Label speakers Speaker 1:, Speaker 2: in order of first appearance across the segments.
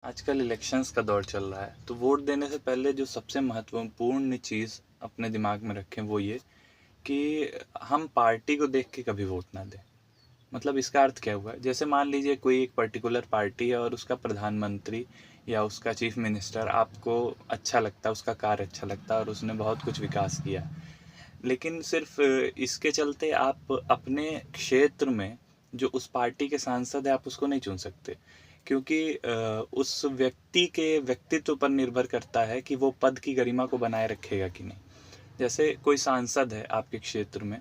Speaker 1: आजकल इलेक्शंस का दौर चल रहा है, तो वोट देने से पहले जो सबसे महत्वपूर्ण चीज़ अपने दिमाग में रखें वो ये कि हम पार्टी को देख के कभी वोट ना दें। मतलब इसका अर्थ क्या हुआ? जैसे मान लीजिए कोई एक पर्टिकुलर पार्टी है और उसका प्रधानमंत्री या उसका चीफ मिनिस्टर आपको अच्छा लगता है, उसका कार्य अच्छा लगता है और उसने बहुत कुछ विकास किया। लेकिन सिर्फ इसके चलते आप अपने क्षेत्र में जो उस पार्टी के सांसद है आप उसको नहीं चुन सकते, क्योंकि उस व्यक्ति के व्यक्तित्व पर निर्भर करता है कि वो पद की गरिमा को बनाए रखेगा कि नहीं। जैसे कोई सांसद है आपके क्षेत्र में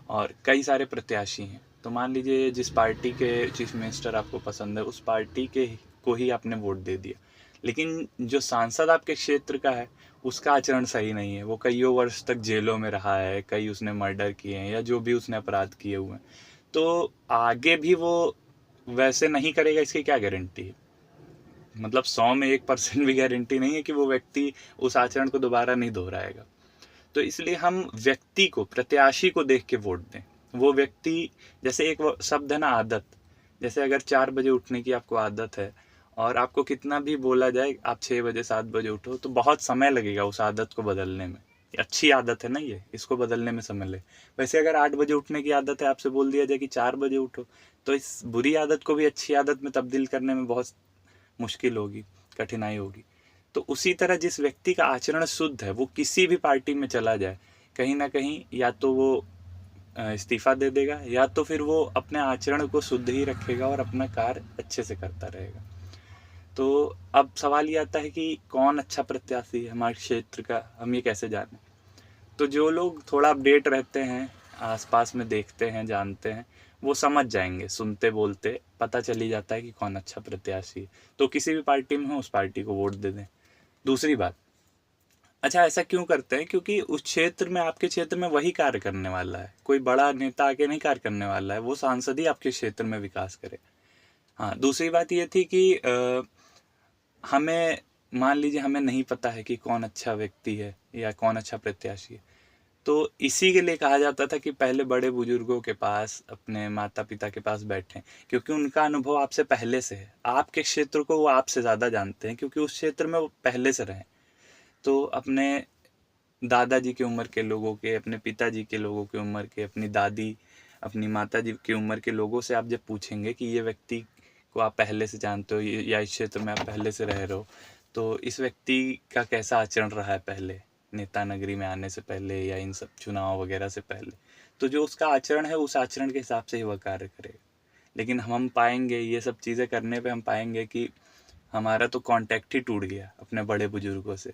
Speaker 1: और कई सारे प्रत्याशी हैं, तो मान लीजिए जिस पार्टी के चीफ मिनिस्टर आपको पसंद है उस पार्टी के को ही आपने वोट दे दिया, लेकिन जो सांसद आपके क्षेत्र का है उसका आचरण सही नहीं है, वो कईयों वर्ष तक जेलों में रहा है, कई उसने मर्डर किए हैं या जो भी उसने अपराध किए हुए हैं, तो आगे भी वो वैसे नहीं करेगा, इसकी क्या गारंटी है? मतलब 100 में 1% भी गारंटी नहीं है कि वो व्यक्ति उस आचरण को दोबारा नहीं दोहराएगा। तो इसलिए हम व्यक्ति को, प्रत्याशी को देख के वोट दें। वो व्यक्ति, जैसे एक शब्द है ना, आदत। जैसे अगर 4 बजे उठने की आपको आदत है और आपको कितना भी बोला जाए आप 6 बजे 7 बजे उठो, तो बहुत समय लगेगा उस आदत को बदलने में। अच्छी आदत है ना ये, इसको बदलने में समय लगे। वैसे अगर 8 बजे उठने की आदत है, आपसे बोल दिया जाए कि 4 बजे उठो, तो इस बुरी आदत को भी अच्छी आदत में तब्दील करने में बहुत मुश्किल होगी, कठिनाई होगी। तो उसी तरह जिस व्यक्ति का आचरण शुद्ध है वो किसी भी पार्टी में चला जाए, कहीं ना कहीं या तो वो इस्तीफा दे देगा या तो फिर वो अपने आचरण को शुद्ध ही रखेगा और अपना कार्य अच्छे से करता रहेगा। तो अब सवाल ये आता है कि कौन अच्छा प्रत्याशी है हमारे क्षेत्र का, हम ये कैसे जानें? तो जो लोग थोड़ा अपडेट रहते हैं, आसपास में देखते हैं, जानते हैं, वो समझ जाएंगे, सुनते बोलते पता चल ही जाता है कि कौन अच्छा प्रत्याशी है। तो किसी भी पार्टी में हो उस पार्टी को वोट दे दें। दूसरी बात, अच्छा ऐसा क्यों करते हैं? क्योंकि उस क्षेत्र में, आपके क्षेत्र में वही कार्य करने वाला है, कोई बड़ा नेता आके नहीं कार्य करने वाला है, वो सांसद ही आपके क्षेत्र में विकास करे। हाँ, दूसरी बात ये थी कि हमें, मान लीजिए हमें नहीं पता है कि कौन अच्छा व्यक्ति है या कौन अच्छा प्रत्याशी है, तो इसी के लिए कहा जाता था कि पहले बड़े बुजुर्गों के पास, अपने माता पिता के पास बैठें, क्योंकि उनका अनुभव आपसे पहले से है, आपके क्षेत्र को वो आपसे ज़्यादा जानते हैं क्योंकि उस क्षेत्र में वो पहले से रहे। तो अपने दादाजी की उम्र के लोगों के, अपने पिताजी के लोगों की उम्र के, अपनी दादी, अपनी माताजी की उम्र के लोगों से आप जब पूछेंगे कि ये व्यक्ति को आप पहले से जानते हो या इस क्षेत्र में आप पहले से रह रहे हो, तो इस व्यक्ति का कैसा आचरण रहा है पहले, नेता नगरी में आने से पहले या इन सब चुनाव वगैरह से पहले, तो जो उसका आचरण है उस आचरण के हिसाब से ही वह कार्य करेगा। लेकिन हम पाएंगे ये सब चीज़ें करने पे हम पाएंगे कि हमारा तो कांटेक्ट ही टूट गया अपने बड़े बुजुर्गों से।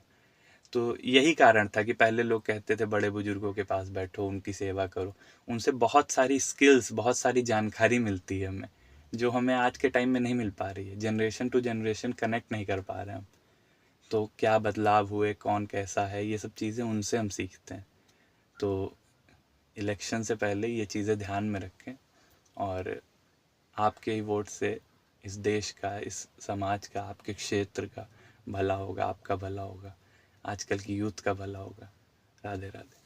Speaker 1: तो यही कारण था कि पहले लोग कहते थे बड़े बुजुर्गों के पास बैठो, उनकी सेवा करो, उनसे बहुत सारी स्किल्स, बहुत सारी जानकारी मिलती है हमें, जो हमें आज के टाइम में नहीं मिल पा रही है। जनरेशन टू जनरेशन कनेक्ट नहीं कर पा रहे हैं हम। तो क्या बदलाव हुए, कौन कैसा है, ये सब चीज़ें उनसे हम सीखते हैं। तो इलेक्शन से पहले ये चीज़ें ध्यान में रखें और आपके ही वोट से इस देश का, इस समाज का, आपके क्षेत्र का भला होगा, आपका भला होगा, आजकल की यूथ का भला होगा। राधे राधे।